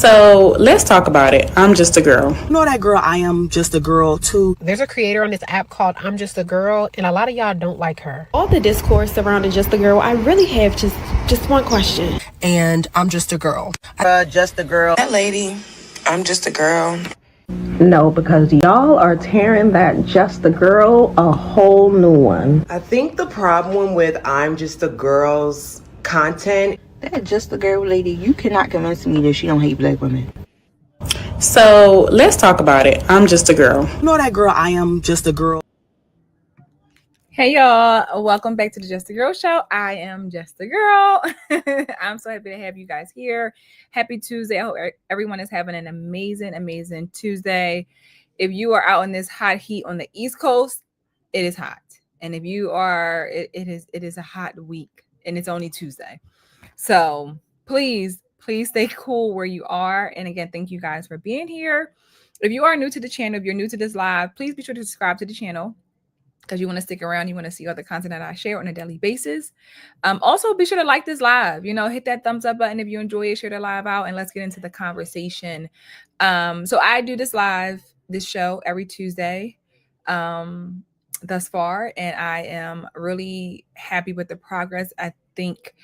So let's talk about it. I'm just a girl. You know that girl, I am just a girl too. There's a creator on this app called I'm Just a Girl, and a lot of y'all don't like her. All the discourse surrounding just a girl, I really have just one question. And I'm just a girl. Just a girl. That lady, I'm just a girl. No, because y'all are tearing that just a girl a whole new one. I think the problem with I'm Just a Girl's content, That just a girl lady, you cannot convince me that she don't hate black women. So let's talk about it. I'm just a girl. You know that girl, I am just a girl. Hey y'all, welcome back to the Just a Girl Show. I am Just a Girl. I'm so happy to have you guys here. Happy Tuesday. I hope everyone is having an amazing Tuesday. If you are out in this hot heat on the East Coast, it is hot. And if you are, it is a hot week and it's only Tuesday. So please stay cool where you are. And again, thank you guys for being here. If you are new to the channel, if you're new to this live, please be sure to subscribe to the channel, because you want to stick around. You want to see other content that I share on a daily basis. Also, be sure to like this live. Hit that thumbs up button if you enjoy it. Share the live out, and let's get into the conversation. So I do this show every Tuesday thus far, and I am really happy with the progress. I think,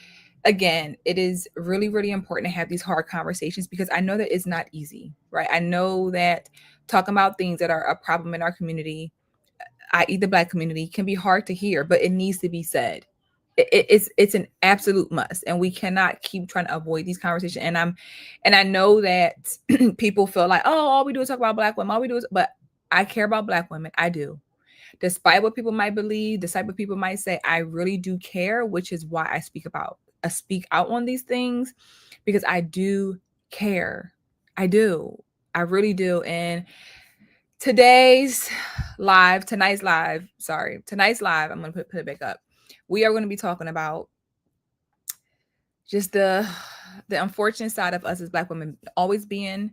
again, it is really, really important to have these hard conversations because I know that it's not easy, right? I know that talking about things that are a problem in our community, i.e. the Black community, can be hard to hear, but it needs to be said. It's an absolute must, and we cannot keep trying to avoid these conversations. And I know that people feel like, oh, all we do is talk about Black women. But I care about Black women. I do. Despite what people might believe, despite what people might say, I really do care, which is why I speak out on these things, because I do care. I do. I really do. And tonight's live, I'm going to put it back up. We are going to be talking about just the unfortunate side of us as Black women always being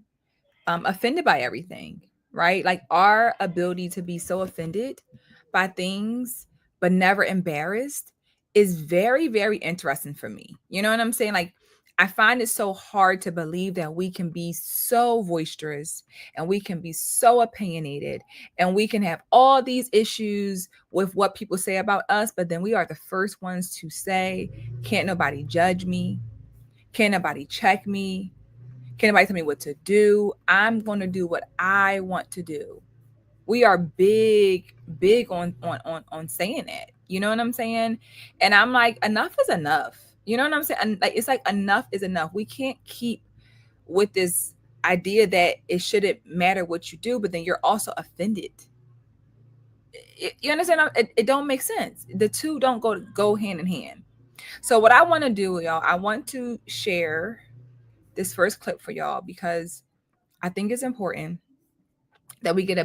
offended by everything, right? Like our ability to be so offended by things, but never embarrassed is very, very interesting for me. You know what I'm saying? Like, I find it so hard to believe that we can be so boisterous and we can be so opinionated and we can have all these issues with what people say about us, but then we are the first ones to say, can't nobody judge me? Can't nobody check me? Can't nobody tell me what to do? I'm going to do what I want to do. We are big on saying that. You know what I'm saying? And I'm like, enough is enough. You know what I'm saying? Like, it's like enough is enough. We can't keep with this idea that it shouldn't matter what you do, but then you're also offended. You understand? It don't make sense. The two don't go hand in hand. So what I want to do, y'all, I want to share this first clip for y'all because I think it's important that we get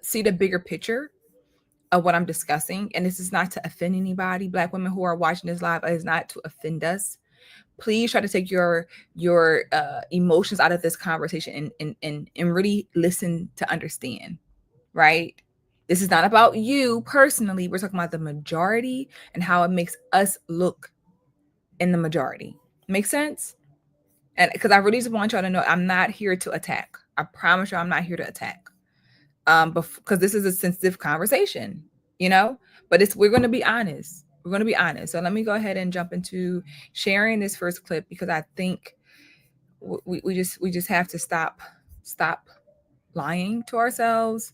see the bigger picture of what I'm discussing. And this is not to offend anybody. Black women who are watching this live, it is not to offend us. Please try to take your emotions out of this conversation and really listen to understand, right? This is not about you personally. We're talking about the majority and how it makes us look in the majority. Make sense? And because I really just want y'all to know, I'm not here to attack. I promise you I'm not here to attack. Because this is a sensitive conversation, but we're going to be honest. We're going to be honest. So let me go ahead and jump into sharing this first clip because I think we just have to stop lying to ourselves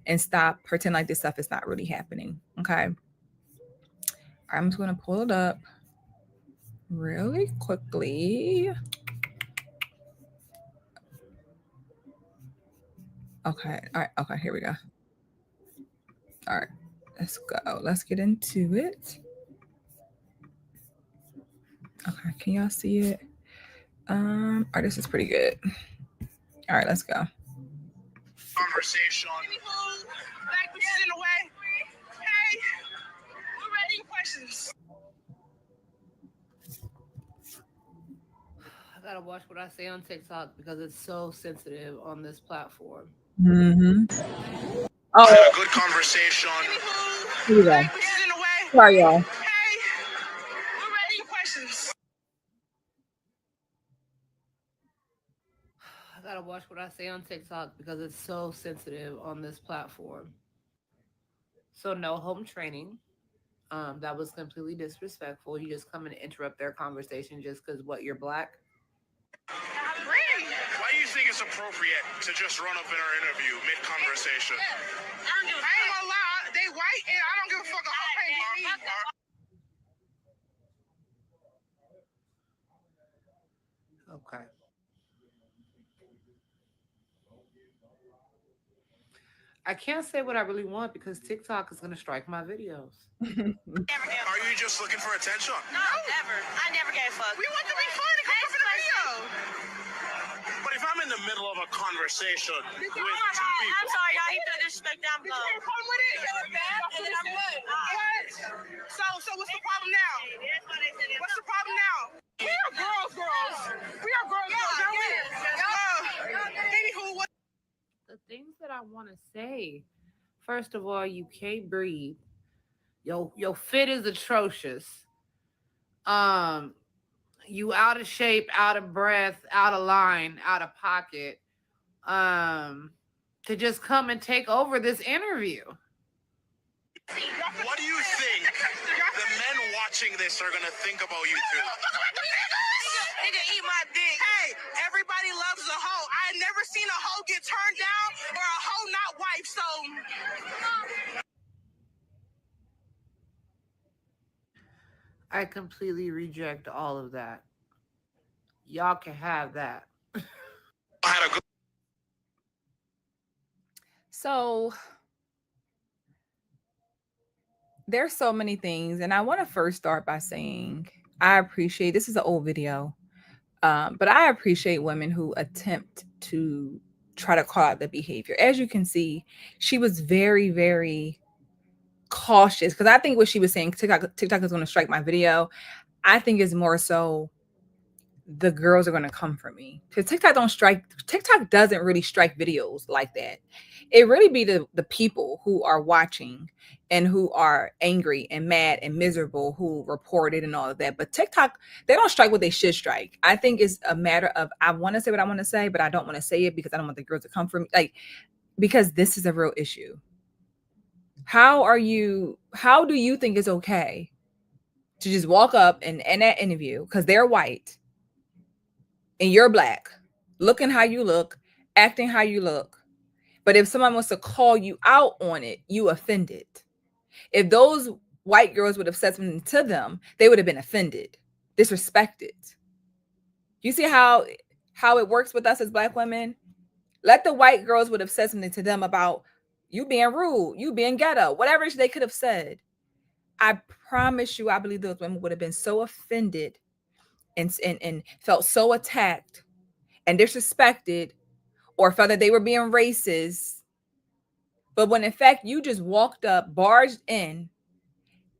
and stop pretending like this stuff is not really happening. Okay. I'm just going to pull it up really quickly. Okay. All right. Okay. Here we go. All right. Let's go. Let's get into it. Okay. Can y'all see it? All right. This is pretty good. All right. Let's go. Conversation. Black bitches in the way. Hey, we're ready for questions. I gotta watch what I say on TikTok because it's so sensitive on this platform. Mm-hmm. Oh, had a good conversation. Here we go. Black bitches in the way. Sorry, y'all. Hey, we're ready for questions. gotta watch what I say on TikTok because it's so sensitive on this platform. So no home training. That was completely disrespectful. You just come and interrupt their conversation just because what you're black. Why do you think it's appropriate to just run up in our interview mid-conversation? I ain't gonna lie, they white and I don't give a fuck. Okay. I can't say what I really want because TikTok is gonna strike my videos. Are you just looking for attention? No, never. I never gave a fuck. We want to be funny. Come for the video. But if I'm in the middle of a conversation with two people, I'm sorry, y'all. You feel disrespect down below. you can't come with it. And then I'm good. What? So what's the problem now? What's the problem now? We are girls. We are girls. Anywho, what? The things that I want to say. First of all, you can't breathe. Your fit is atrocious. You out of shape, out of breath, out of line, out of pocket. To just come and take over this interview. What do you think the men watching this are gonna think about you two? Nigga, eat my dick. Hey, everybody loves a hoe. I had never seen a hoe get turned down or a hoe not wiped, so. I completely reject all of that. Y'all can have that. I had a good. So there's so many things, and I want to first start by saying I appreciate, this is an old video, but I appreciate women who attempt to try to call out the behavior. As you can see, she was very, very cautious, because I think what she was saying, TikTok is going to strike my video. I think is more so the girls are going to come for me, because TikTok doesn't really strike videos like that. It really be the people who are watching and who are angry and mad and miserable who report it and all of that. But TikTok, they don't strike what they should strike. I think it's a matter of, I want to say what I want to say, but I don't want to say it because I don't want the girls to come for me. Like, because this is a real issue. How do you think it's okay to just walk up and in that interview, because they're white and you're black, looking how you look, acting how you look, but if someone wants to call you out on it, you offended? If those white girls would have said something to them, they would have been offended, disrespected. You see how it works with us as black women? Let the white girls would have said something to them about you being rude, you being ghetto, whatever they could have said. I promise you, I believe those women would have been so offended and felt so attacked and disrespected, or felt that they were being racist. But when in fact you just walked up, barged in,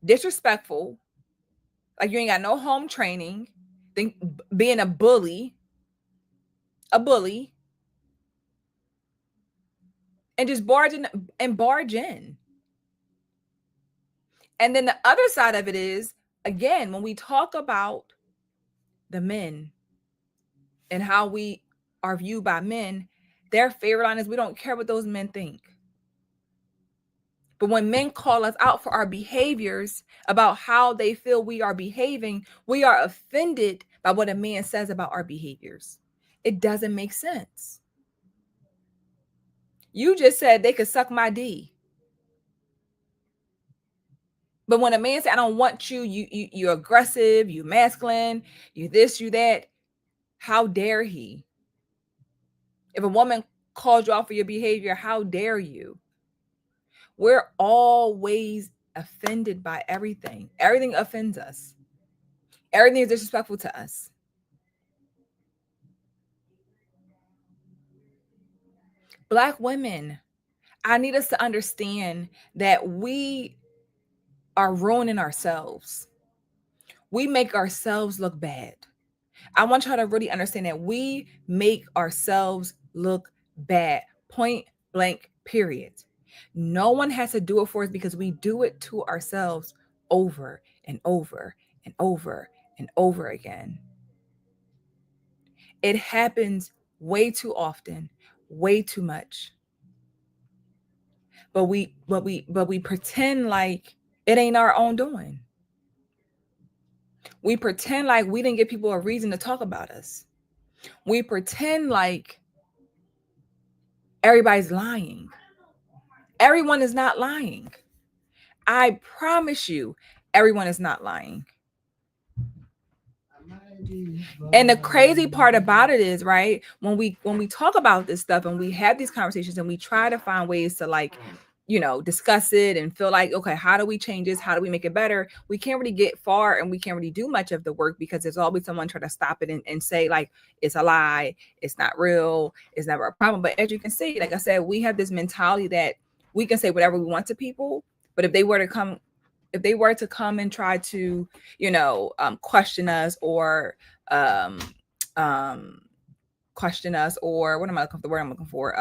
disrespectful, like you ain't got no home training, being a bully, and just barge in. And then the other side of it is, again, when we talk about the men and how we are viewed by men, their favorite line is, we don't care what those men think. But when men call us out for our behaviors, about how they feel we are behaving, we are offended by what a man says about our behaviors. It doesn't make sense. You just said they could suck my D. But when a man says, I don't want you, you're aggressive, you masculine, you this, you that, how dare he? If a woman calls you out for your behavior, how dare you? We're always offended by everything. Everything offends us. Everything is disrespectful to us. Black women, I need us to understand that we are ruining ourselves. We make ourselves look bad. I want y'all to really understand that we make ourselves look bad. Point blank, period. No one has to do it for us, because we do it to ourselves over and over and over and over again. It happens way too often, way too much. But we pretend like it ain't our own doing. We pretend like we didn't give people a reason to talk about us. We pretend like everybody's lying. Everyone is not lying. I promise you, everyone is not lying. And the crazy part about it is, right, when we talk about this stuff and we have these conversations and we try to find ways to, like, you know, discuss it and feel like, okay, how do we change this? How do we make it better? We can't really get far and we can't really do much of the work because there's always someone trying to stop it and say, like, it's a lie, it's not real, it's never a problem. But as you can see, like I said, we have this mentality that we can say whatever we want to people, but if they were to come and try to, you know, question us or what am I looking for? The word I'm looking for,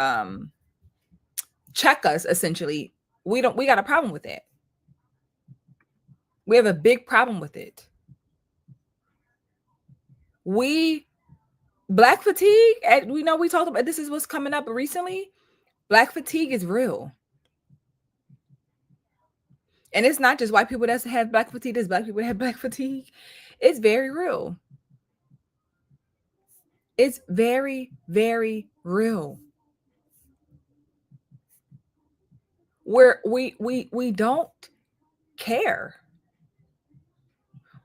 check us, essentially, we got a problem with that. We have a big problem with it. Black fatigue, we know we talked about this, is what's coming up recently. Black fatigue is real. And it's not just white people that have black fatigue, there's black people that have black fatigue. It's very real. It's very, very real. We don't care.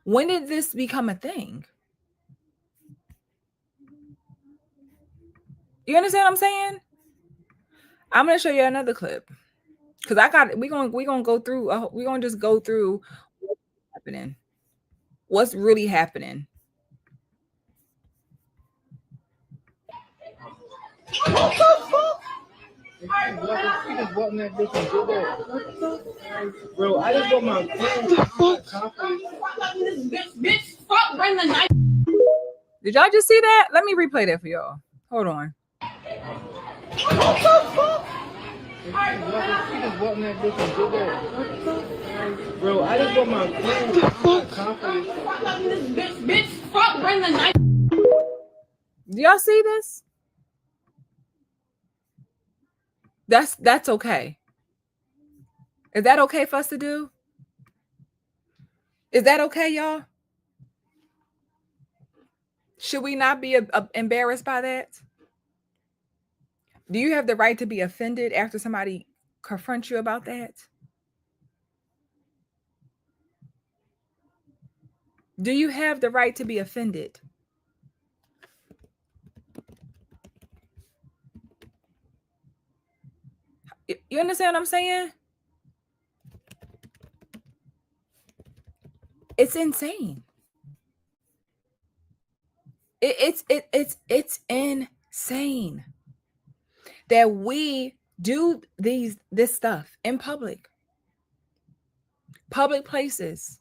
When did this become a thing? You understand what I'm saying? I'm going to show you another clip because we're going to go through, we're going to just go through what's happening. What's really happening. What the fuck? She just walked in that bitch and did that. Bro, I just want my Bitch, fuck, bring the knife. Did y'all just see that? Let me replay that for y'all. Hold on. What the fuck? She just walked in that bitch and did that. Bro, I just want my confidence. Bitch, fuck, bring the knife. Do y'all see this? That's okay. Is that okay for us to do? Is that okay, y'all? Should we not be embarrassed by that? Do you have the right to be offended after somebody confronts you about that? Do you have the right to be offended? You understand what I'm saying? It's insane. It's insane that we do this stuff in public places.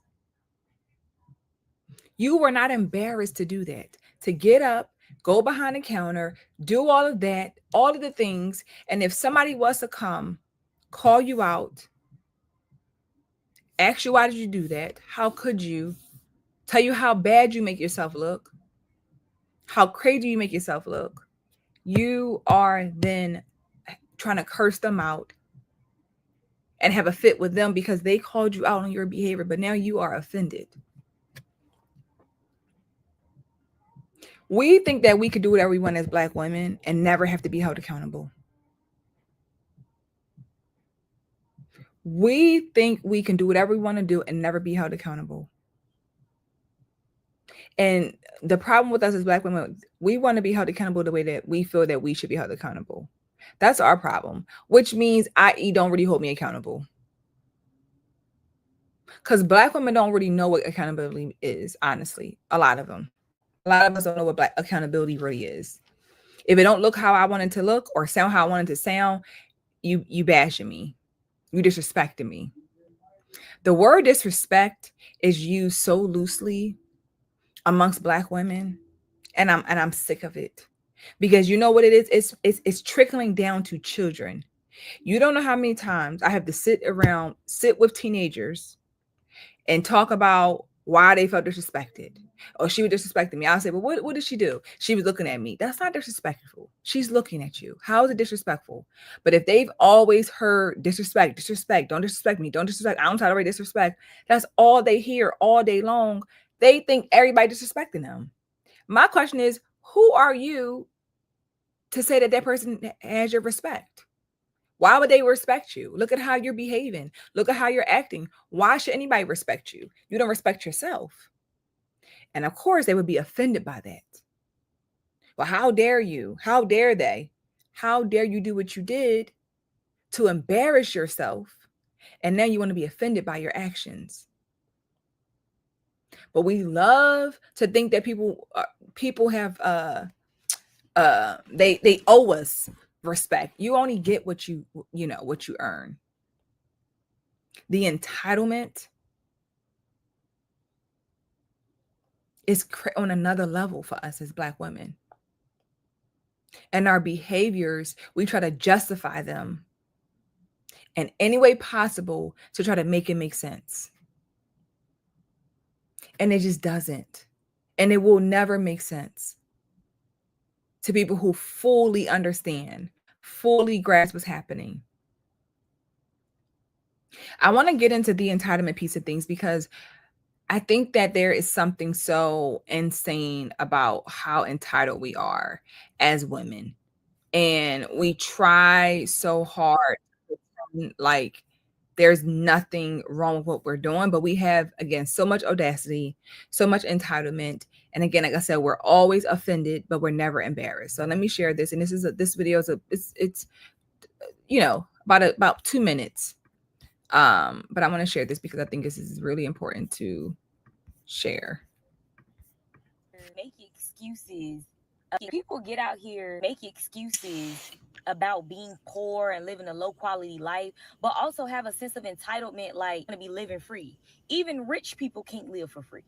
You were not embarrassed to do that, to get up, go behind the counter, do all of that, all of the things. And if somebody was to come, call you out, ask you, why did you do that? How could you? Tell you how bad you make yourself look, how crazy you make yourself look. You are then trying to curse them out and have a fit with them because they called you out on your behavior, but now you are offended. We think that we could do whatever we want as Black women and never have to be held accountable. We think we can do whatever we want to do and never be held accountable. And the problem with us as Black women, we want to be held accountable the way that we feel that we should be held accountable. That's our problem, which means, i.e., don't really hold me accountable. Because Black women don't really know what accountability is, honestly. A lot of us don't know what Black accountability really is. If it don't look how I want it to look or sound how I want it to sound, you bashing me. You disrespecting me. The word disrespect is used so loosely amongst Black women, and I'm sick of it, because you know what it is? It's trickling down to children. You don't know how many times I have to sit with teenagers and talk about why they felt disrespected. Or she was disrespecting me. I'll say, well, what did she do? She was looking at me. That's not disrespectful. She's looking at you. How is it disrespectful? But if they've always heard disrespect, don't disrespect me, don't disrespect, I don't tolerate disrespect, that's all they hear all day long. They think everybody disrespecting them. My question is, who are you to say that person has your respect? Why would they respect you? Look at how you're behaving. Look at how you're acting. Why should anybody respect you? You don't respect yourself. And of course, they would be offended by that. Well, how dare you? How dare they? How dare you do what you did to embarrass yourself? And now you want to be offended by your actions. But we love to think that people have they owe us respect. You only get what you earn. The entitlement is on another level for us as Black women. And our behaviors, we try to justify them in any way possible to try to make it make sense. And it just doesn't. And it will never make sense to people who fully understand, fully grasp what's happening. I want to get into the entitlement piece of things because I think that there is something so insane about how entitled we are as women. And we try so hard to pretend like there's nothing wrong with what we're doing, but we have, again, so much audacity, so much entitlement. And again, like I said, we're always offended, but we're never embarrassed. So let me share this. And this video is about 2 minutes. But I want to share this because I think this is really important to share. Make excuses. People get out here, make excuses about being poor and living a low quality life, but also have a sense of entitlement, like to be living free. Even rich people can't live for free.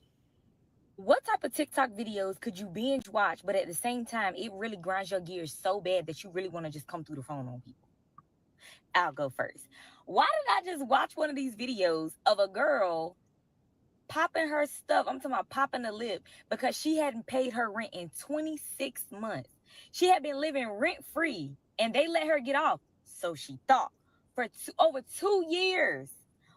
What type of TikTok videos could you binge watch, but at the same time, it really grinds your gears so bad that you really want to just come through the phone on people? I'll go first. Why did I just watch one of these videos of a girl popping her stuff? I'm talking about popping the lip because she hadn't paid her rent in 26 months. She had been living rent-free and they let her get off, so she thought, for over 2 years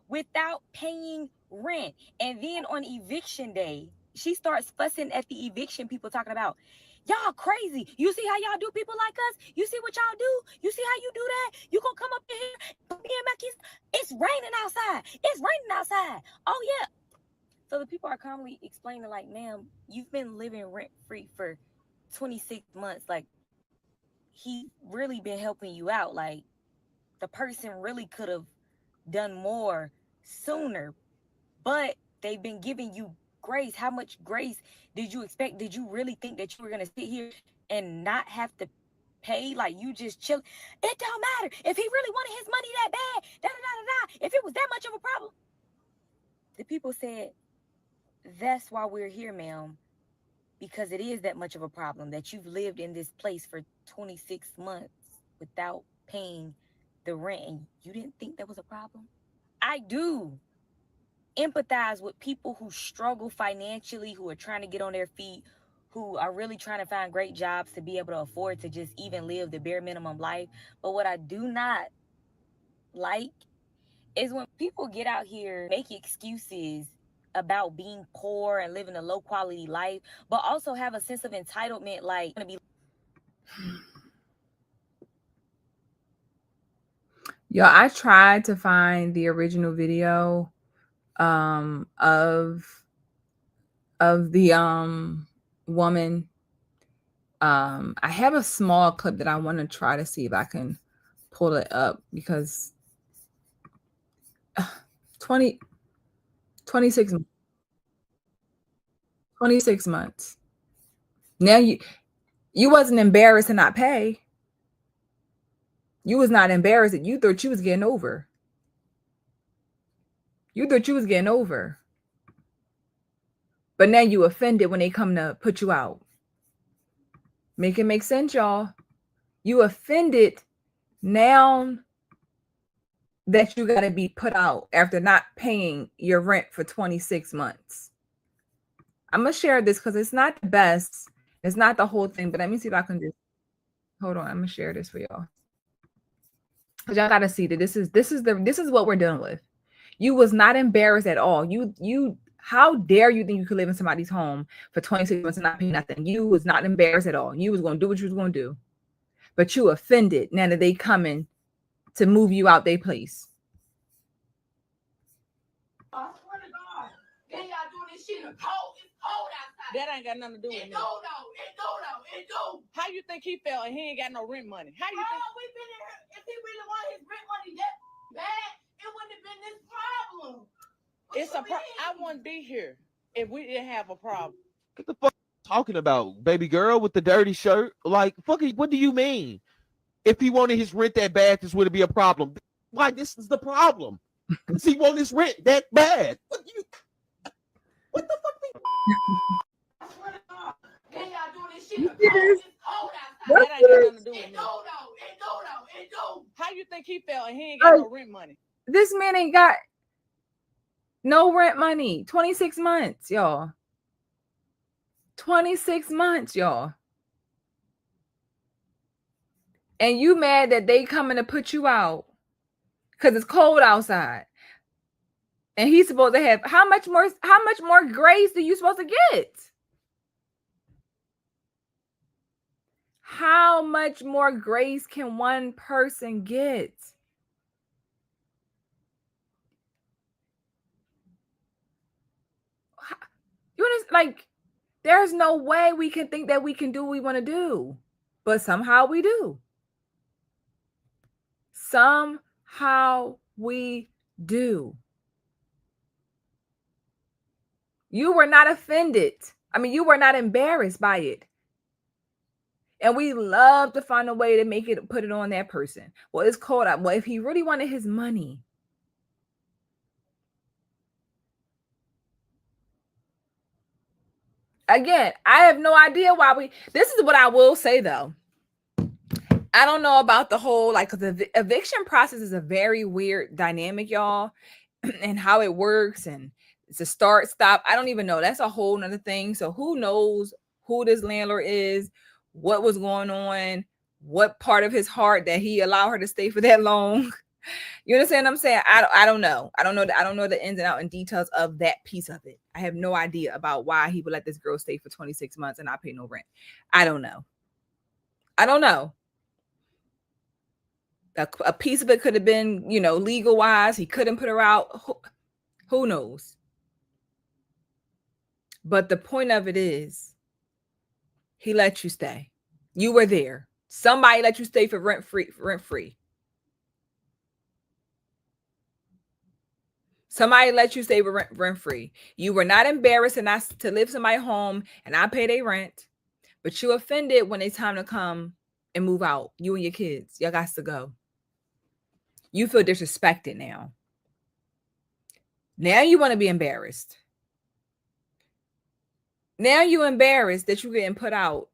without paying rent. And then on eviction day, she starts fussing at the eviction people, talking about, y'all crazy. You see how y'all do people like us? You see what y'all do? You see how you do that? You gonna come up in here, me and my kids? It's raining outside. It's raining outside. Oh yeah. So the people are calmly explaining, like, ma'am, you've been living rent-free for 26 months. Like, he really been helping you out. Like, the person really could have done more sooner, but they've been giving you grace. How much grace did you expect? Did you really think that you were going to sit here and not have to pay? Like, you just chill. It don't matter. If he really wanted his money that bad, if it was that much of a problem. The people said, that's why we're here, ma'am, because it is that much of a problem that you've lived in this place for 26 months without paying the rent, and you didn't think that was a problem? I do empathize with people who struggle financially, who are trying to get on their feet, who are really trying to find great jobs to be able to afford to just even live the bare minimum life. But what I do not like is when people get out here, make excuses about being poor and living a low quality life, but also have a sense of entitlement, like gonna be. Yo, I tried to find the original video of the woman. I have a small clip that I want to try to see if I can pull it up, because 26 months. Now you wasn't embarrassed to not pay. You was not embarrassed. You thought you was getting over. You thought you was getting over. But now you offended when they come to put you out. Make it make sense, y'all. You offended now that you got to be put out after not paying your rent for 26 months. I'm gonna share this because it's not the best. It's not the whole thing, but let me see if I can just hold on. I'm gonna share this for y'all. Cause y'all gotta see that this is what we're dealing with. You was not embarrassed at all. You how dare you think you could live in somebody's home for 26 months and not pay nothing? You was not embarrassed at all. You was gonna do what you was gonna do, but you offended now that they coming to move you out their place. I swear to God, then y'all doing this shit in the cold. It's cold outside. That ain't got nothing to do with me. It do. How you think he felt and he ain't got no rent money? How you think? We been in here. If he really wanted his rent money that bad, it wouldn't have been this problem. It's a I wouldn't be here if we didn't have a problem. What the fuck talking about, baby girl with the dirty shirt? Like, fucking, what do you mean? If he wanted his rent that bad, this would be a problem. Why, this is the problem. Because he want his rent that bad. What the fuck? I swear to God, then y'all doing this shit. It's cold outside. That ain't got nothing to do with me. It do. How you think he felt and he ain't got no rent money? This man ain't got no rent money. 26 months, y'all. 26 months, y'all. And you mad that they coming to put you out because it's cold outside. And he's supposed to have how much more grace are you supposed to get? How much more grace can one person get? You understand? Like, there's no way we can think that we can do what we want to do, but somehow we do. Somehow we do. You were not offended. I mean, you were not embarrassed by it. And we love to find a way to put it on that person. Well, it's cold out. Well, if he really wanted his money, again, I have no idea why this is what I will say though. I don't know about the whole, like, the eviction process is a very weird dynamic, y'all, and how it works. And it's a start, stop. I don't even know. That's a whole nother thing. So who knows who this landlord is, what was going on, what part of his heart that he allowed her to stay for that long. You understand what I'm saying? I don't know. I don't know the ins and outs and details of that piece of it. I have no idea about why he would let this girl stay for 26 months and not pay no rent. I don't know. A piece of it could have been, legal wise. He couldn't put her out. Who knows? But the point of it is, he let you stay. You were there. Somebody let you stay for rent free. Somebody let you stay for rent free. You were not embarrassed enough to live somebody's home and I pay their rent, but you offended when it's time to come and move out. You and your kids, y'all got to go. You feel disrespected now. Now you want to be embarrassed. Now you embarrassed that you're getting put out,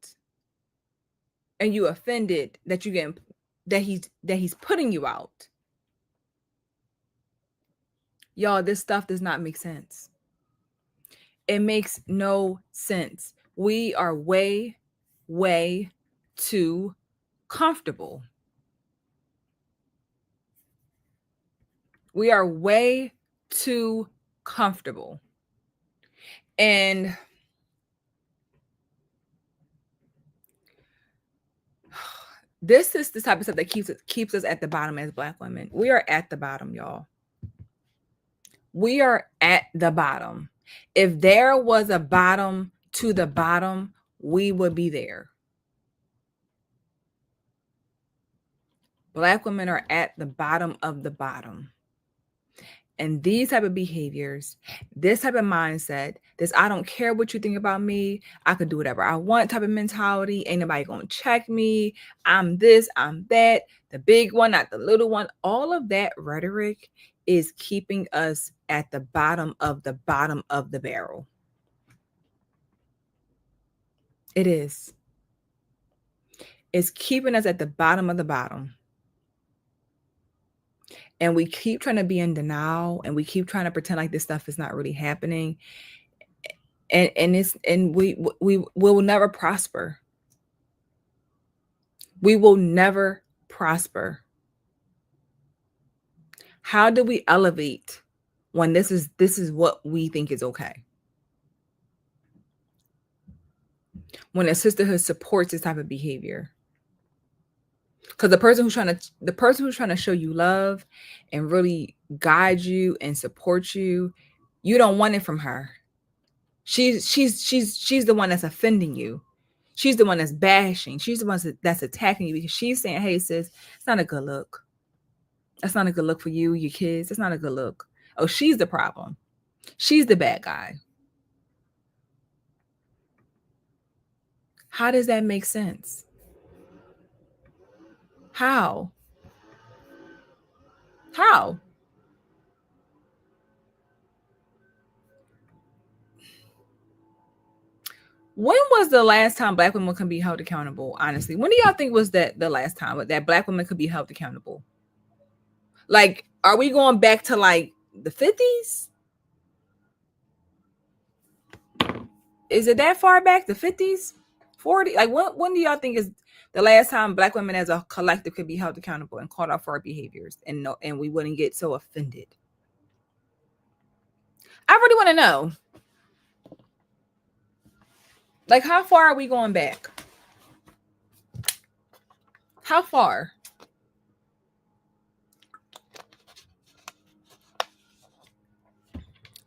and you offended that he's putting you out. Y'all, this stuff does not make sense. It makes no sense. We are way, way too comfortable. We are way too comfortable. And this is the type of stuff that keeps us at the bottom as Black women. We are at the bottom, y'all. We are at the bottom. If there was a bottom to the bottom, we would be there. Black women are at the bottom of the bottom. And these type of behaviors, this type of mindset, this I don't care what you think about me, I could do whatever I want type of mentality, ain't nobody gonna check me, I'm this, I'm that, the big one, not the little one, all of that rhetoric is keeping us at the bottom of the barrel. It is. It's keeping us at the bottom of the bottom. And we keep trying to be in denial and we keep trying to pretend like this stuff is not really happening. and we will never prosper. We will never prosper. How do we elevate when this is what we think is okay? When a sisterhood supports this type of behavior. Because the person who's trying to show you love and really guide you and support you, you don't want it from her. She's the one that's offending you. She's the one that's bashing. She's the one that's attacking you because she's saying, "Hey, sis, it's not a good look. That's not a good look for you, your kids. It's not a good look." Oh, she's the problem. She's the bad guy. How does that make sense? How? When was the last time Black women can be held accountable? Honestly, when do y'all think was that the last time that Black women could be held accountable? Like, are we going back to like the 50s? Is it that far back? The 50s? 40? Like, when do y'all think is the last time Black women as a collective could be held accountable and called out for our behaviors and we wouldn't get so offended? I really want to know. Like, how far are we going back? How far?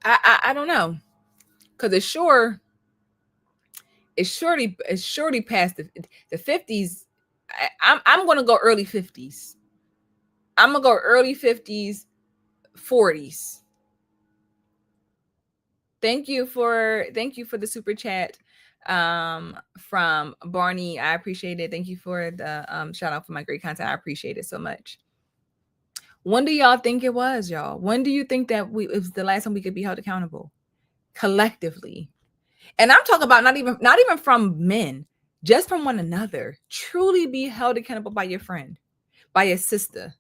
I don't know, because it's surely past the 50s. I'm gonna go early 50s. I'm gonna go early 50s, 40s. Thank you for the super chat from Barney. I appreciate it. Thank you for the shout out for my great content. I appreciate it so much. When do y'all think it was, y'all? When do you think that it was the last time we could be held accountable collectively? And I'm talking about not even from men, just from one another. Truly be held accountable by your friend, by your sister.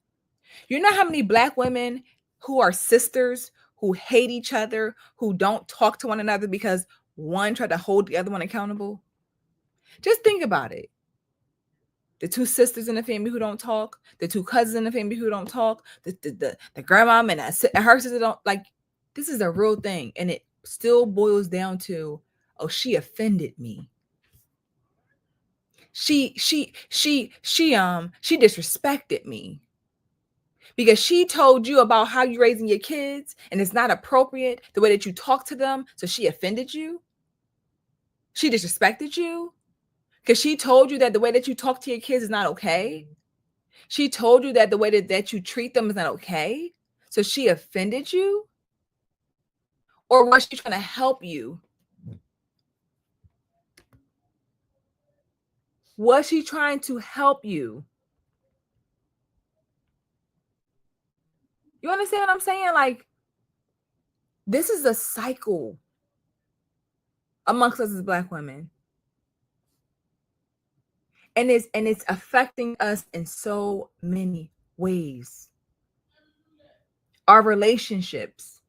You know how many Black women who are sisters, who hate each other, who don't talk to one another because one tried to hold the other one accountable? Just think about it. The two sisters in the family who don't talk, the two cousins in the family who don't talk, the grandma and her sister don't like. This is a real thing, and it still boils down to, oh, she offended me. She disrespected me because she told you about how you're raising your kids and it's not appropriate the way that you talk to them. So she offended you. She disrespected you because she told you that the way that you talk to your kids is not okay. She told you that the way that you treat them is not okay. So she offended you? Or was she trying to help you? Was she trying to help you? You understand what I'm saying? Like, this is a cycle amongst us as Black women. And it's affecting us in so many ways. Our relationships,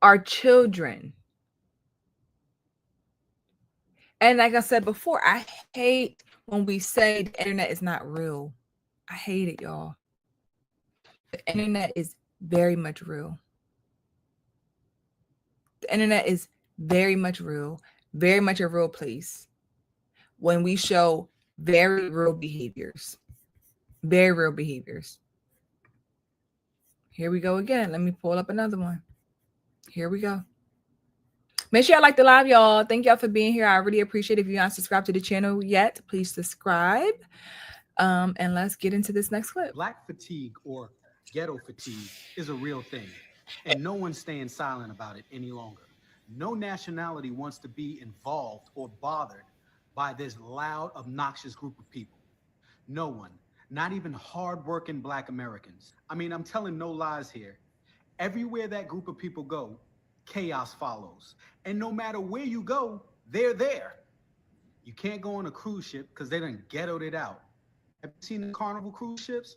our children. And like I said before, I hate when we say the internet is not real. I hate it, y'all. The internet is very much real. The internet is very much real, very much a real place when we show very real behaviors. Very real behaviors. Here we go again. Let me pull up another one. Here we go. Make sure y'all like the live, y'all. Thank y'all for being here. I really appreciate it. If you're not subscribed to the channel yet, please subscribe. And let's get into this next clip. Black fatigue or ghetto fatigue is a real thing, and no one's staying silent about it any longer. No nationality wants to be involved or bothered by this loud, obnoxious group of people. No one, not even hardworking Black Americans. I mean, I'm telling no lies here. Everywhere that group of people go, chaos follows. And no matter where you go, they're there. You can't go on a cruise ship because they done ghettoed it out. Have you seen the Carnival cruise ships?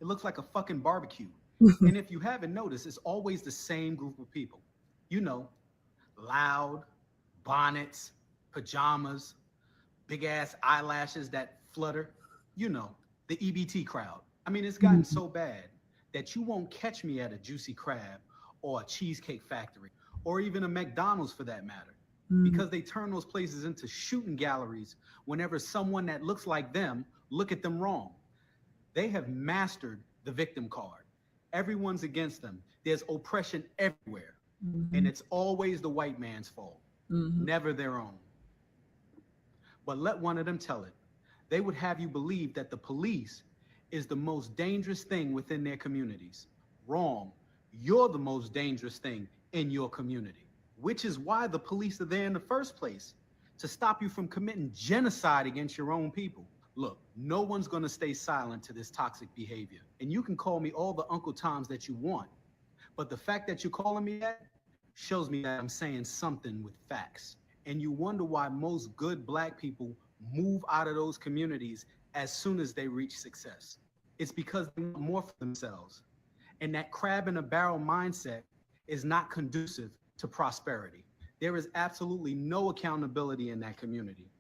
It looks like a fucking barbecue. And if you haven't noticed, it's always the same group of people. You know, loud, bonnets, pajamas, big ass eyelashes that flutter. You know, the EBT crowd. I mean, it's gotten so bad that you won't catch me at a Juicy Crab or a Cheesecake Factory or even a McDonald's for that matter, because they turn those places into shooting galleries whenever someone that looks like them look at them wrong. They have mastered the victim card. Everyone's against them. There's oppression everywhere. And it's always the white man's fault, never their own. But let one of them tell it. They would have you believe that the police is the most dangerous thing within their communities. Wrong. You're the most dangerous thing in your community, which is why the police are there in the first place, to stop you from committing genocide against your own people. Look, no one's gonna stay silent to this toxic behavior. And you can call me all the Uncle Toms that you want, but the fact that you're calling me that shows me that I'm saying something with facts. And you wonder why most good Black people move out of those communities as soon as they reach success. It's because they want more for themselves. And that crab in a barrel mindset is not conducive to prosperity. There is absolutely no accountability in that community.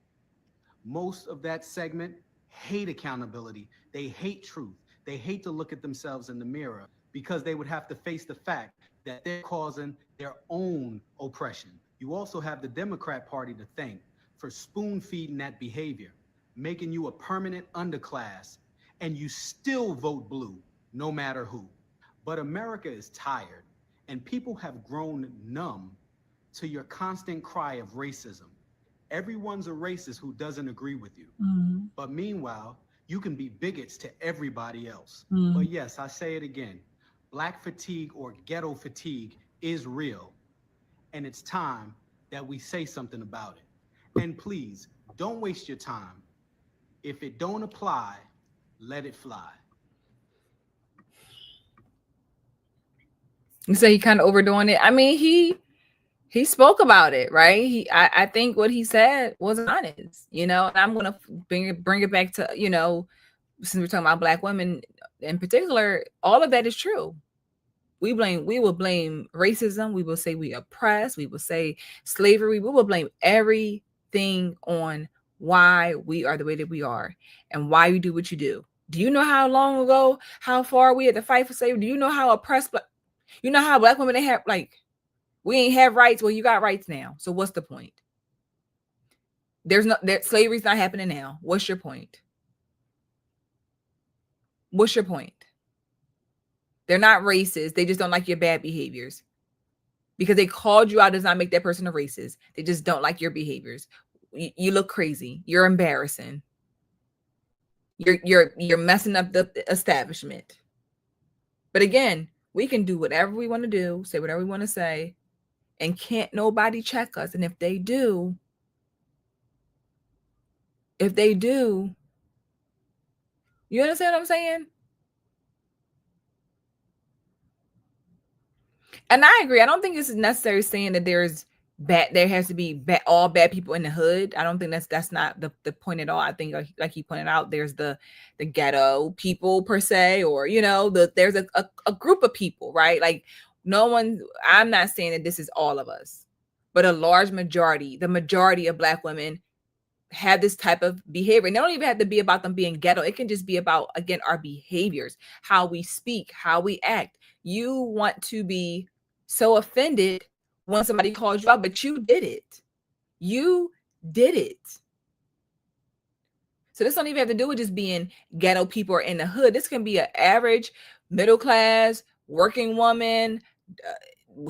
Most of that segment hate accountability. They hate truth. They hate to look at themselves in the mirror because they would have to face the fact that they're causing their own oppression. You also have the Democrat Party to thank for spoon feeding that behavior, making you a permanent underclass, and you still vote blue, no matter who. But America is tired, and people have grown numb to your constant cry of racism. Everyone's a racist who doesn't agree with you. But meanwhile, you can be bigots to everybody else. But yes, I say it again, Black fatigue or ghetto fatigue is real, and it's time that we say something about it. And please, don't waste your time. If it don't apply, let it fly. You say he kind of overdoing it. I mean, he spoke about it, right? I think what he said was honest, and I'm gonna bring it back to, since we're talking about Black women in particular, all of that is true. We will blame racism. We will say we oppress. We will say slavery. We will blame everything on why we are the way that we are and why you do what you do. Do you know how long ago, how far we had to fight for slavery? Do you know how oppressed, you know how Black women, they have, we ain't have rights. Well, you got rights now. So what's the point? Slavery's not happening now. What's your point? What's your point? They're not racist. They just don't like your bad behaviors. Because they called you out does not make that person a racist. They just don't like your behaviors. You look crazy. You're embarrassing. You're messing up the establishment. But again, we can do whatever we want to do, say whatever we want to say, and can't nobody check us. And if they do, you understand what I'm saying? And I agree. I don't think this is necessarily saying that there has to be all bad people in the hood. I don't think that's not the point at all. I think like he pointed out, there's the ghetto people per se, or there's a group of people, right? Like I'm not saying that this is all of us, but a large majority, the majority of Black women have this type of behavior. And they don't even have to be about them being ghetto. It can just be about, again, our behaviors, how we speak, how we act. You want to be so offended when somebody calls you out, but you did it. You did it. So this don't even have to do with just being ghetto people or in the hood. This can be an average, middle class, working woman,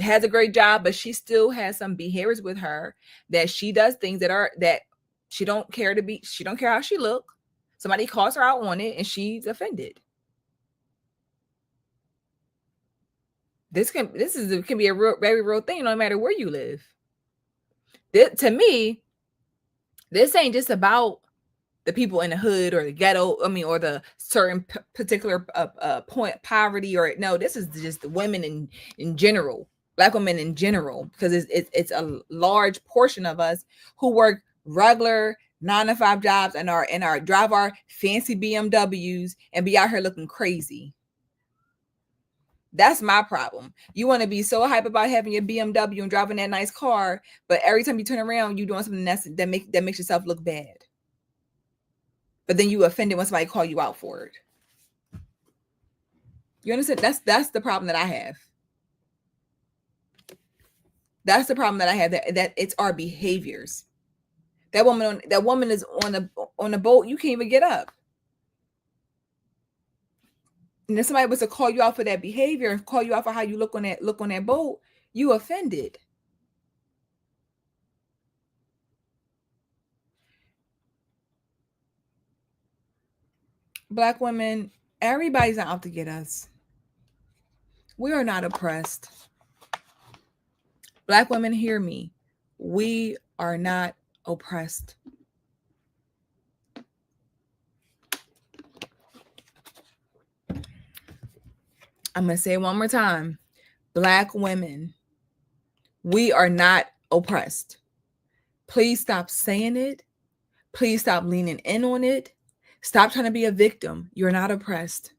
has a great job, but she still has some behaviors with her that she does things that she don't care how she look. Somebody calls her out on it and she's offended. This can be a very real thing, no matter where you live. To me, this ain't just about the people in the hood or the ghetto. Or the certain particular point poverty, or no. This is just the women in general, Black women in general, because it's a large portion of us who work regular 9-to-5 jobs and drive our fancy BMWs and be out here looking crazy. That's my problem. You want to be so hype about having your BMW and driving that nice car, but every time you turn around, you doing something that makes yourself look bad. But then you offended when somebody call you out for it. You understand? That's the problem that I have. That's the problem that I have. That it's our behaviors. That woman is on a boat. You can't even get up. And if somebody was to call you out for that behavior and call you out for how you look on that boat, you offended. Black women, everybody's not out to get us. We are not oppressed. Black women, hear me. We are not oppressed. I'm going to say it one more time. Black women, we are not oppressed. Please stop saying it. Please stop leaning in on it. Stop trying to be a victim. You're not oppressed.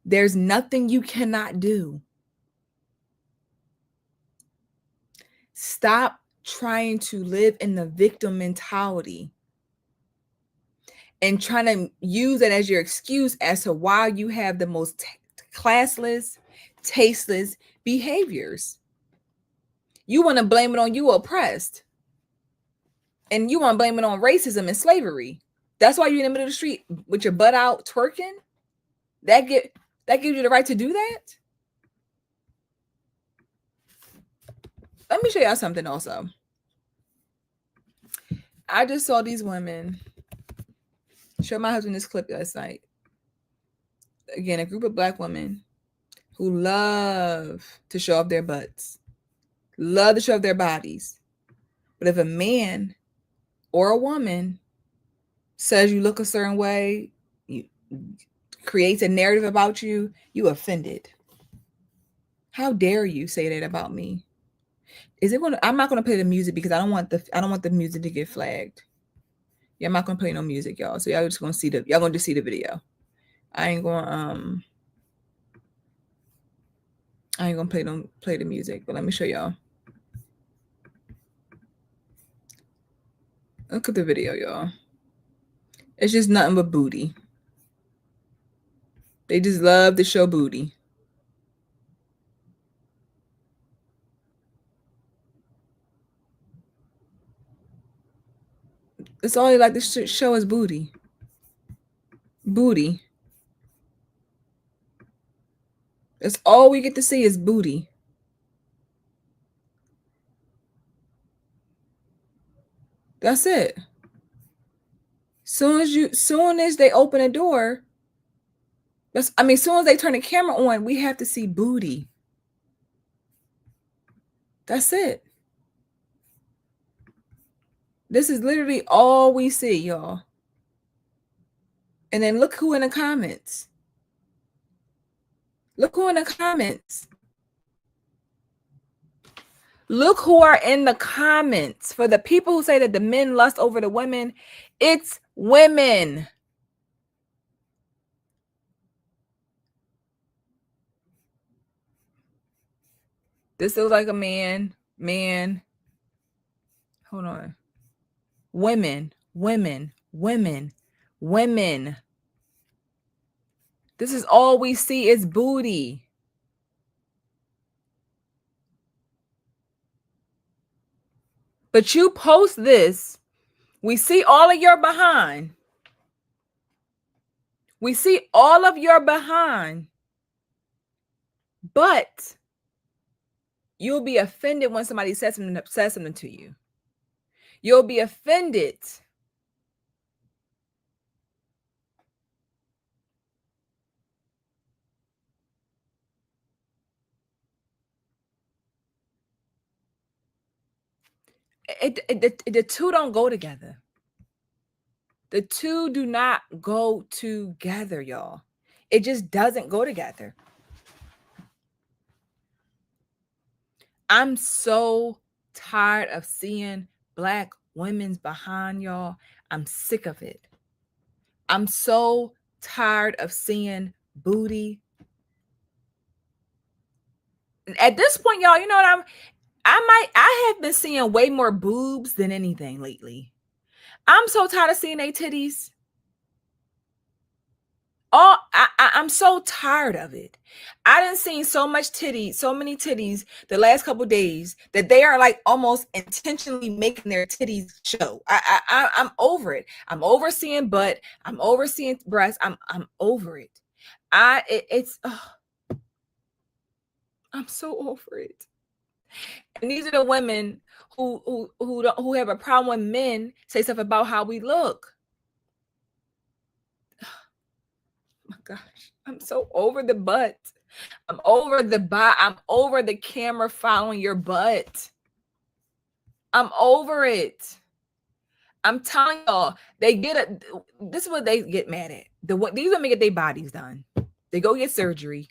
There's nothing you cannot do. Stop trying to live in the victim mentality and trying to use it as your excuse as to why you have the most classless, tasteless behaviors. You want to blame it on you oppressed. And you want to blame it on racism and slavery. That's why you're in the middle of the street with your butt out twerking. That gives you the right to do that. Let me show y'all something also. I just saw these women. Show my husband this clip last night. Again, a group of Black women who love to show off their butts, love to show off their bodies. But if a man or a woman says you look a certain way, creates a narrative about you, you offended. How dare you say that about me? I'm not gonna play the music because I don't want the music to get flagged. Yeah, I'm not gonna play no music, y'all. So y'all just gonna see y'all gonna just see the video. I ain't gonna play the music, but let me show y'all. Look at the video, y'all. It's just nothing but booty. They just love to show booty. It's all they like to show is booty. Booty. That's all we get to see is booty. That's it. Soon as they open a door, soon as they turn the camera on, we have to see booty. That's it. This is literally all we see, y'all. And then look who in the comments. Look who in the comments. Look who are in the comments. For the people who say that the men lust over the women, it's women. This looks like a man. Hold on. Women. This is all we see is booty. But you post this, we see all of your behind. We see all of your behind. But you'll be offended when somebody says something to you. You'll be offended. The two don't go together. The two do not go together, y'all. It just doesn't go together. I'm so tired of seeing Black women's behind, y'all. I'm sick of it. I'm so tired of seeing booty. At this point, y'all, you know what I have been seeing way more boobs than anything lately. I'm so tired of seeing they titties. I'm so tired of it. I done seen so many titties the last couple days that they are like almost intentionally making their titties show. I'm over it. I'm over seeing butt. I'm over seeing breasts. I'm over it. I'm so over it. And these are the women who have a problem when men say stuff about how we look. My gosh, I'm so over the butt. I'm over the butt. I'm over the camera following your butt. I'm over it. I'm telling y'all, this is what they get mad at. These women get their bodies done. They go get surgery.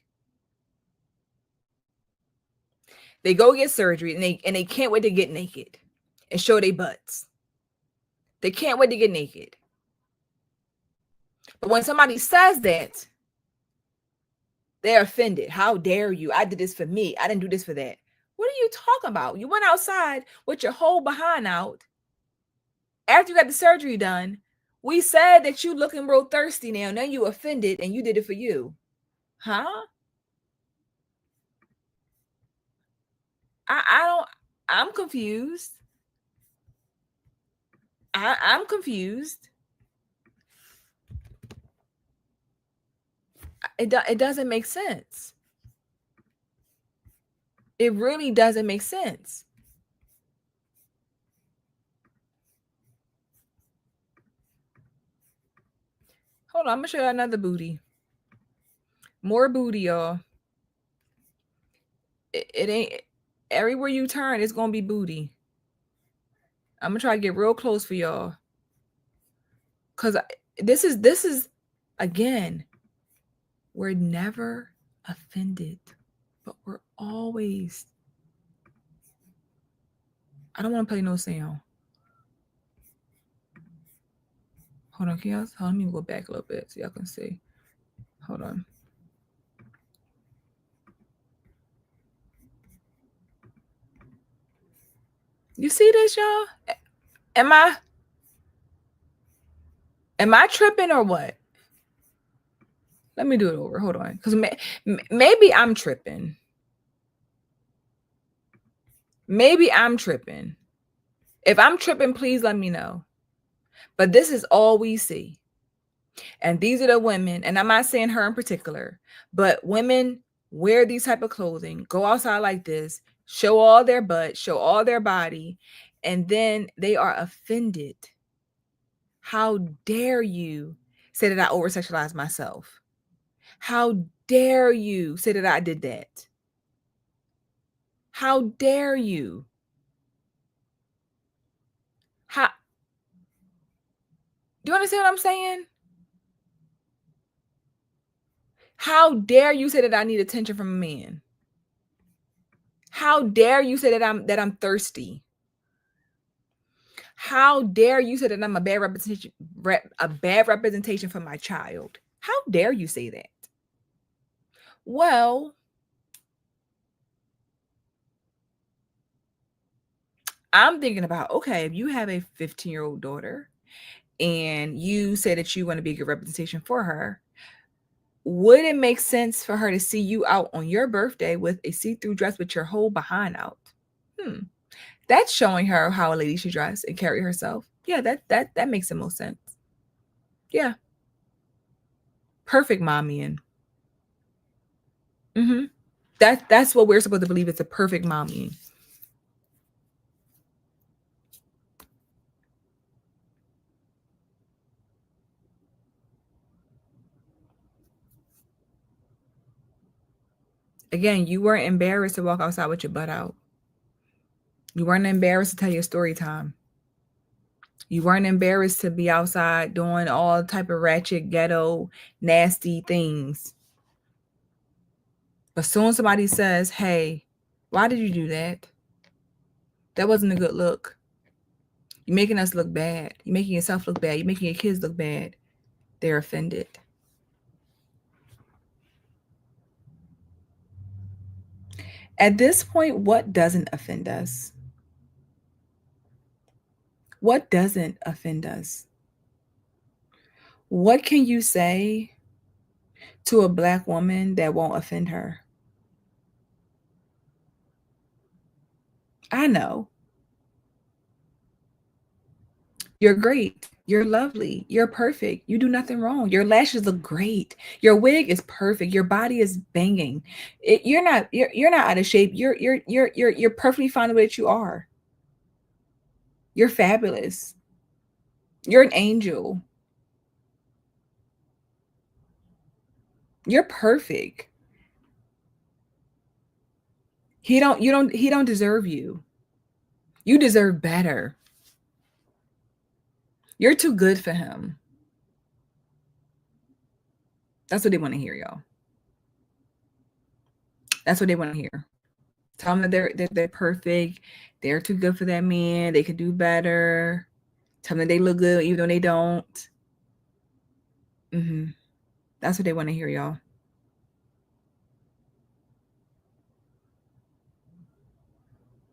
They go get surgery and they can't wait to get naked and show their butts. They can't wait to get naked. But when somebody says that, they're offended. How dare you? I did this for me. I didn't do this for that. What are you talking about? You went outside with your whole behind out. After you got the surgery done, we said that you looking real thirsty now. Now you offended and you did it for you. Huh? I'm confused. I'm confused. It doesn't make sense. It really doesn't make sense. Hold on, I'm gonna show you another booty. More booty, y'all. It ain't everywhere you turn, it's gonna be booty. I'm gonna try to get real close for y'all. Cause this is again, we're never offended, but we're always. I don't want to play no sound. Hold on, can y'all? Let me go back a little bit so y'all can see. Hold on. You see this, y'all? Am I tripping or what? Let me do it over. Hold on, because maybe I'm tripping. Maybe I'm tripping. If I'm tripping, please let me know. But this is all we see. And these are the women, and I'm not saying her in particular, but women wear these type of clothing, go outside like this, show all their butt, show all their body, and then they are offended. How dare you say that I over-sexualized myself? How dare you say that I did that? How dare you? Do you understand what I'm saying? How dare you say that I need attention from a man? How dare you say that I'm thirsty? How dare you say that I'm a bad representation for my child? How dare you say that? Well, I'm thinking about, okay, if you have a 15-year-old daughter and you say that you want to be a good representation for her, would it make sense for her to see you out on your birthday with a see-through dress with your whole behind out? That's showing her how a lady should dress and carry herself. Yeah, that makes the most sense. Yeah. Perfect mommying. That's what we're supposed to believe. It's a perfect mommying. Again, you weren't embarrassed to walk outside with your butt out. You weren't embarrassed to tell your story time. You weren't embarrassed to be outside doing all type of ratchet, ghetto, nasty things. But soon somebody says, hey, why did you do that? That wasn't a good look. You're making us look bad. You're making yourself look bad. You're making your kids look bad. They're offended. At this point, what doesn't offend us? What doesn't offend us? What can you say to a Black woman that won't offend her? I know. You're great. You're lovely. You're perfect. You do nothing wrong. Your lashes look great. Your wig is perfect. Your body is banging. You're not out of shape. You're perfectly fine the way that you are. You're fabulous. You're an angel. You're perfect. He don't deserve you. You deserve better. You're too good for him. That's what they want to hear, y'all. That's what they want to hear. Tell them that they're perfect. They're too good for that man. They could do better. Tell them that they look good even though they don't. That's what they want to hear, y'all.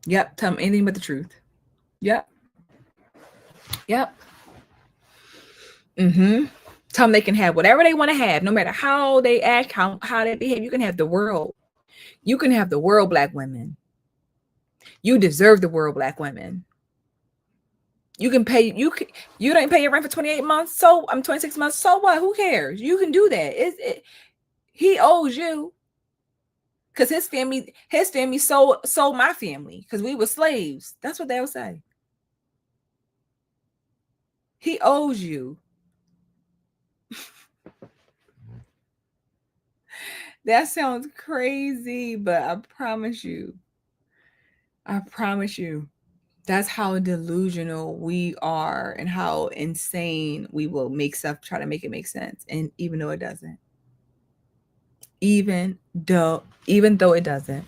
Yep. Tell them anything but the truth. Yep. Tell them they can have whatever they want to have, no matter how they act, how they behave. You can have the world. You can have the world, Black women. You deserve the world, Black women. You can pay. You don't pay your rent for 28 months. So I'm 26 months. So what? Who cares? You can do that. He owes you. Because his family sold my family because we were slaves. That's what they'll say. He owes you. That sounds crazy, but I promise you, that's how delusional we are and how insane we will make stuff, try to make it make sense. And even though it doesn't. Even though it doesn't.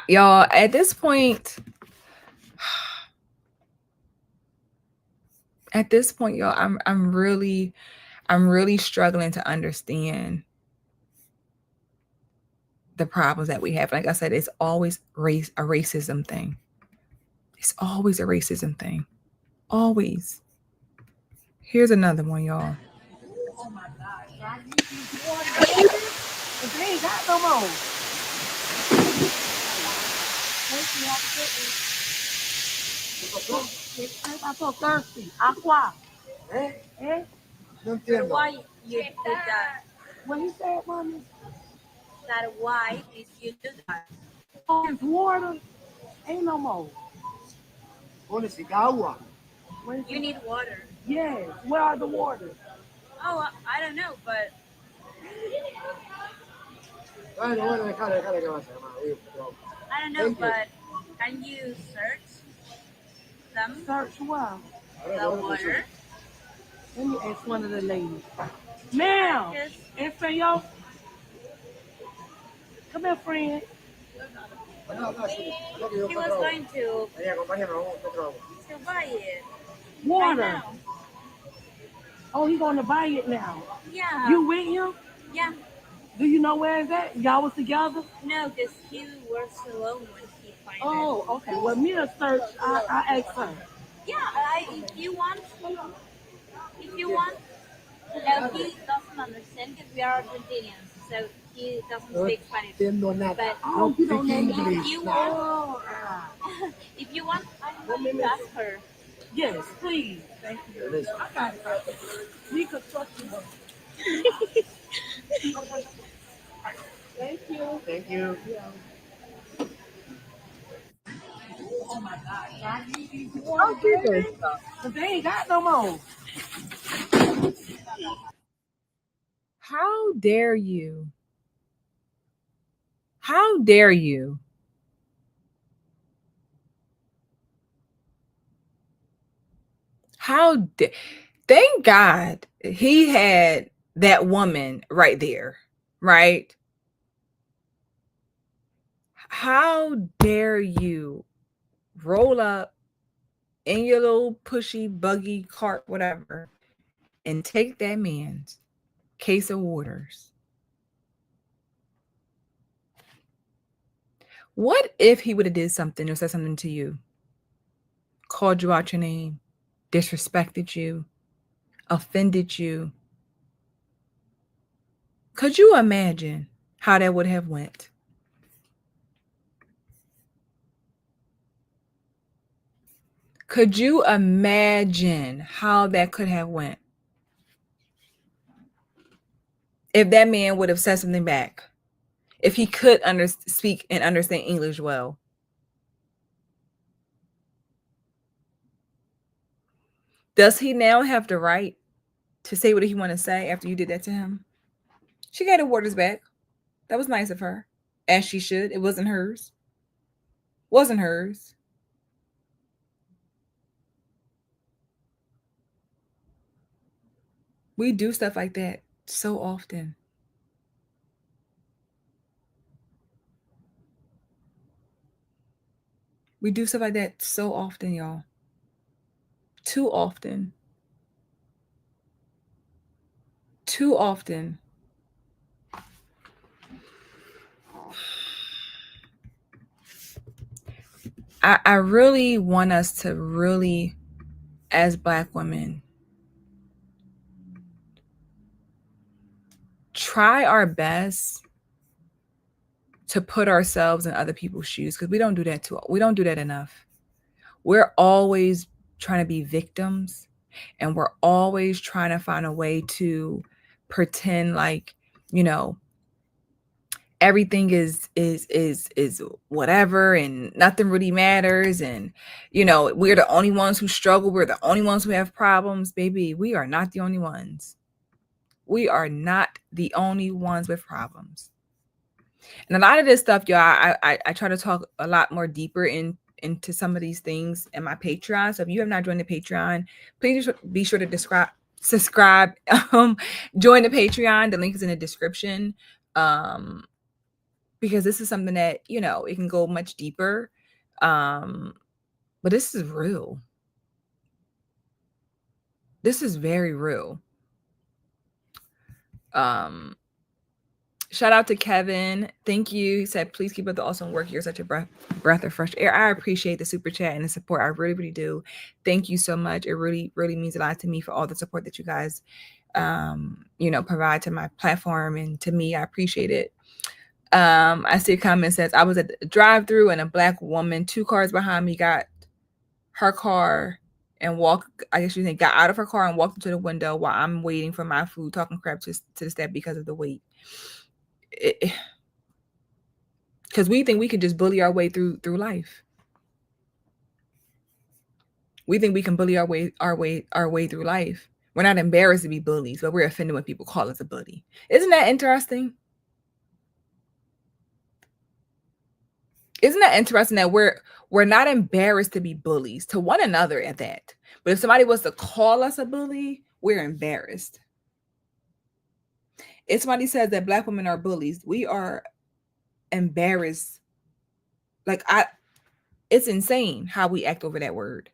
Y'all, at this point, y'all, I'm really struggling to understand the problems that we have. Like I said, it's always a racism thing. It's always a racism thing. Always. Here's another one, y'all. Oh my God. They ain't got no more. I'm so thirsty. Aqua. Eh? Why you did that? What he said, mommy? That why did you do that? Oh, it's water. Ain't no more. You need water. Yes. Where are the waters? Oh, I don't know, but I don't know, but can you search them? Search what? The water. Let me ask one of the ladies. Ma'am, Espanol. Come here, friend. He was going to buy it. Water. Right now. Oh, he's going to buy it now. Yeah. You with him? Yeah. Do you know where it's at? Y'all was together? No, because he was alone when he found it. Oh, okay. Well, me a search. I asked her. Yeah, if you want. He doesn't understand because we are Argentinians, so he doesn't speak Spanish. But Oh, you don't know if you want, if you want, I'm going to ask her. Yes, please. Thank you. I got it. We could trust you. Thank you. Thank you. Oh my God. Oh, Jesus. But they ain't got no more. How dare you? How dare you? Thank God he had that woman right there, right? How dare you roll up in your little pushy buggy cart, whatever, and take that man's case of waters. What if he would have did something or said something to you, called you out your name, disrespected you, offended you? Could you imagine how that would have went? Could you imagine how that could have went? If that man would have said something back, if he could speak and understand English well. Does he now have the right to say what he want to say after you did that to him? She got her waters back. That was nice of her, as she should. It wasn't hers. Wasn't hers. We do stuff like that so often. We do stuff like that so often, y'all. Too often. Too often. I really want us to really, as Black women, try our best to put ourselves in other people's shoes, because we don't do that enough. We're always trying to be victims, and we're always trying to find a way to pretend like, everything is whatever and nothing really matters, and we're the only ones who struggle, we're the only ones who have problems. Baby, we are not the only ones. We are not the only ones with problems. And a lot of this stuff, y'all, I try to talk a lot more deeper into some of these things in my Patreon. So if you have not joined the Patreon, please be sure to subscribe, join the Patreon. The link is in the description. Because this is something that, it can go much deeper. But this is real. This is very real. Shout out to Kevin. Thank you. He said, please keep up the awesome work. You're such a breath of fresh air. I appreciate the super chat and the support. I really, really do. Thank you so much. It really, really means a lot to me for all the support that you guys, provide to my platform and to me. I appreciate it. I see a comment says, I was at the drive-thru and a Black woman 2 cars behind me got her car and got out of her car and walked into the window while I'm waiting for my food, talking crap to the staff because of the wait. Because we think we can just bully our way through life. We think we can bully our way through life. We're not embarrassed to be bullies, but we're offended when people call us a bully. Isn't that interesting? Isn't that interesting that we're not embarrassed to be bullies to one another at that? But if somebody was to call us a bully, we're embarrassed. If somebody says that Black women are bullies, we are embarrassed. It's insane how we act over that word.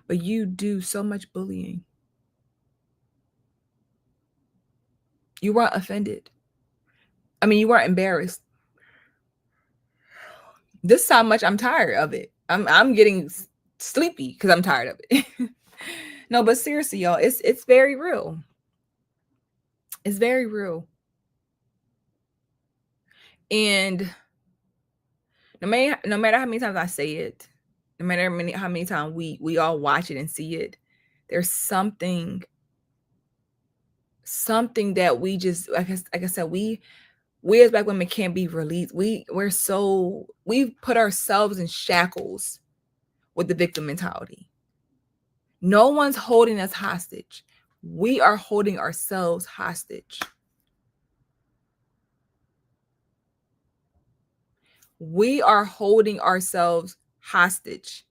But you do so much bullying. You weren't offended. I mean, you weren't embarrassed. This is how much I'm tired of it. I'm getting sleepy because I'm tired of it. No, but seriously, y'all, it's very real. It's very real. And no matter how many times I say it, no matter how many times we all watch it and see it, there's something that we just, like I said, we as Black women can't be released. We've put ourselves in shackles with the victim mentality. No one's holding us hostage. We are holding ourselves hostage. We are holding ourselves hostage.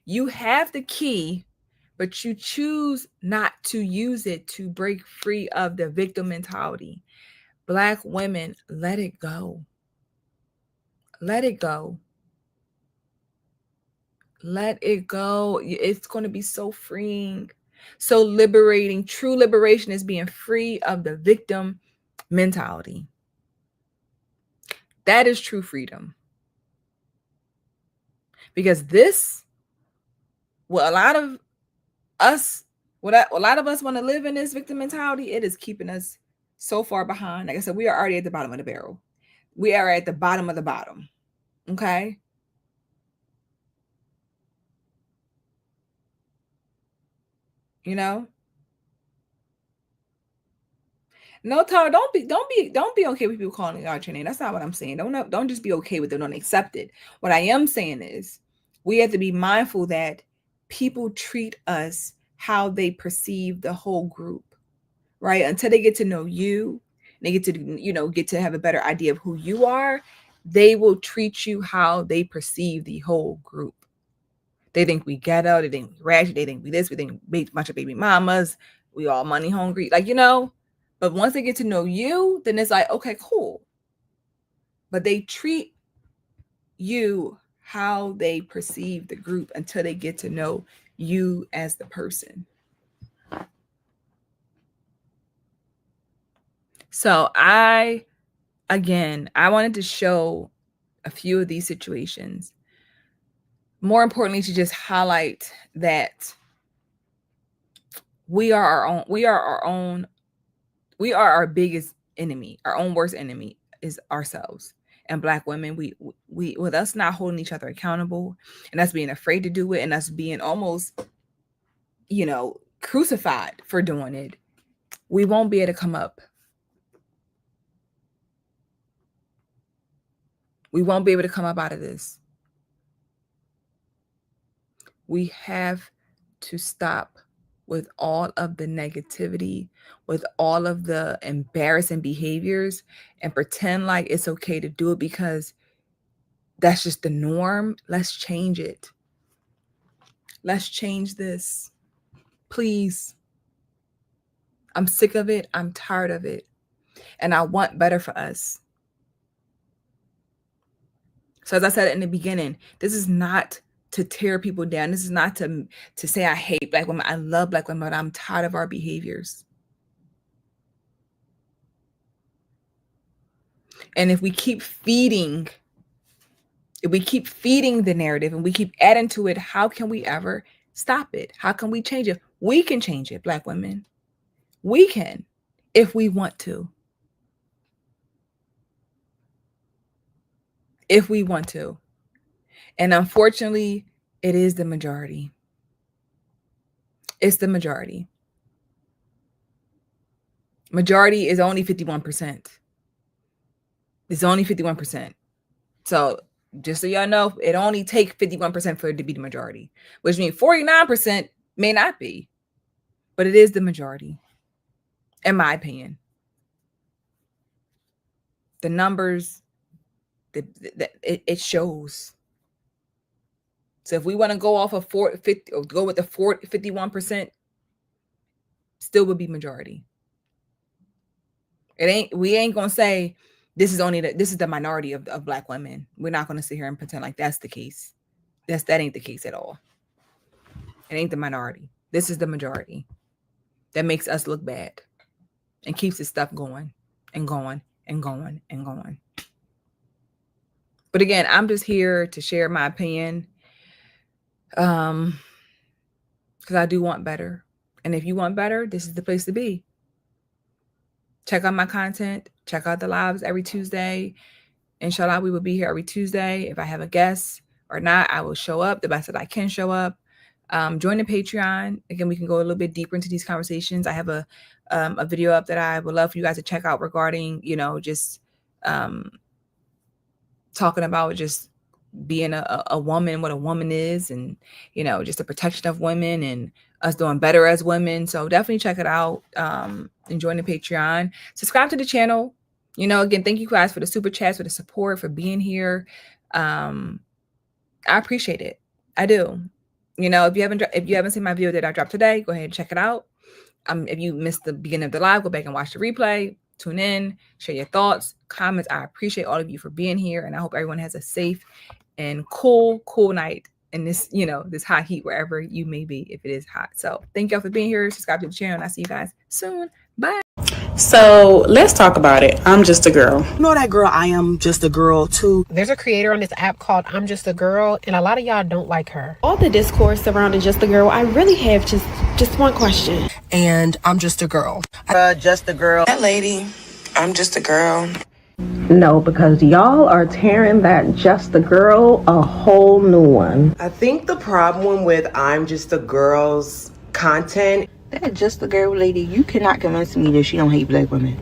You have the key, but you choose not to use it to break free of the victim mentality. Black women, let it go. Let it go. Let it go. It's going to be so freeing. So liberating, true liberation is being free of the victim mentality. That is true freedom. Because this, what a lot of us want to live in this victim mentality, it is keeping us so far behind. Like I said, we are already at the bottom of the barrel. We are at the bottom of the bottom. Okay. You know? No, Tara, don't be okay with people calling out your name. That's not what I'm saying. Don't just be okay with it. Don't accept it. What I am saying is we have to be mindful that people treat us how they perceive the whole group, right? Until they get to know you, they get to have a better idea of who you are, they will treat you how they perceive the whole group. They think we ghetto, they think we ratchet, they think we this, we think we a bunch of baby mamas, we all money hungry, but once they get to know you, then it's like, okay, cool. But they treat you how they perceive the group until they get to know you as the person. So I wanted to show a few of these situations. More importantly, to just highlight that we are our biggest enemy. Our own worst enemy is ourselves. And Black women, we with us not holding each other accountable, and us being afraid to do it, and us being almost, crucified for doing it, we won't be able to come up. We won't be able to come up out of this. We have to stop with all of the negativity, with all of the embarrassing behaviors, and pretend like it's okay to do it because that's just the norm. Let's change it. Let's change this. Please. I'm sick of it. I'm tired of it. And I want better for us. So as I said in the beginning, this is not to tear people down. This is not to say I hate Black women. I love Black women, but I'm tired of our behaviors. And if we keep feeding the narrative and we keep adding to it, how can we ever stop it? How can we change it? We can change it, Black women. We can, if we want to. If we want to. And unfortunately, it is the majority. It's the majority. Majority is only 51%. It's only 51%. So just so y'all know, it only takes 51% for it to be the majority, which means 49% may not be, but it is the majority, in my opinion. The numbers, it shows. So if we want to go off of 50 or go with the 51%, still would be majority. We ain't gonna say this is the minority of Black women. We're not gonna sit here and pretend like that's the case. That ain't the case at all. It ain't the minority. This is the majority that makes us look bad and keeps this stuff going and going and going and going. But again, I'm just here to share my opinion. Because I do want better. And if you want better, this is the place to be. Check out my content. Check out the lives every Tuesday. Inshallah, we will be here every Tuesday. If I have a guest or not, I will show up the best that I can show up. Join the Patreon. Again, we can go a little bit deeper into these conversations. I have a video up that I would love for you guys to check out regarding, just talking about just being a woman, what a woman is, and just the protection of women and us doing better as women. So definitely check it out. And join the Patreon. Subscribe to the channel. Again, thank you guys for the super chats, for the support, for being here. I appreciate it. I do. If you haven't seen my video that I dropped today, go ahead and check it out. If you missed the beginning of the live, go back and watch the replay. Tune in, share your thoughts, comments. I appreciate all of you for being here, and I hope everyone has a safe and cool night. in this, this hot heat wherever you may be, if it is hot. So thank y'all for being here. Subscribe to the channel and I'll see you guys soon. Bye. So let's talk about it. I'm just a girl. You know that girl, I am just a girl too. There's a creator on this app called I'm Just a Girl, and a lot of y'all don't like her. All the discourse surrounding just a girl, I really have just one question. And I'm just a girl. Just a girl. That lady, I'm just a girl. No, because y'all are tearing that just a girl a whole new one. I think the problem with I'm just a girl's content. That just a girl lady, you cannot convince me that she don't hate black women.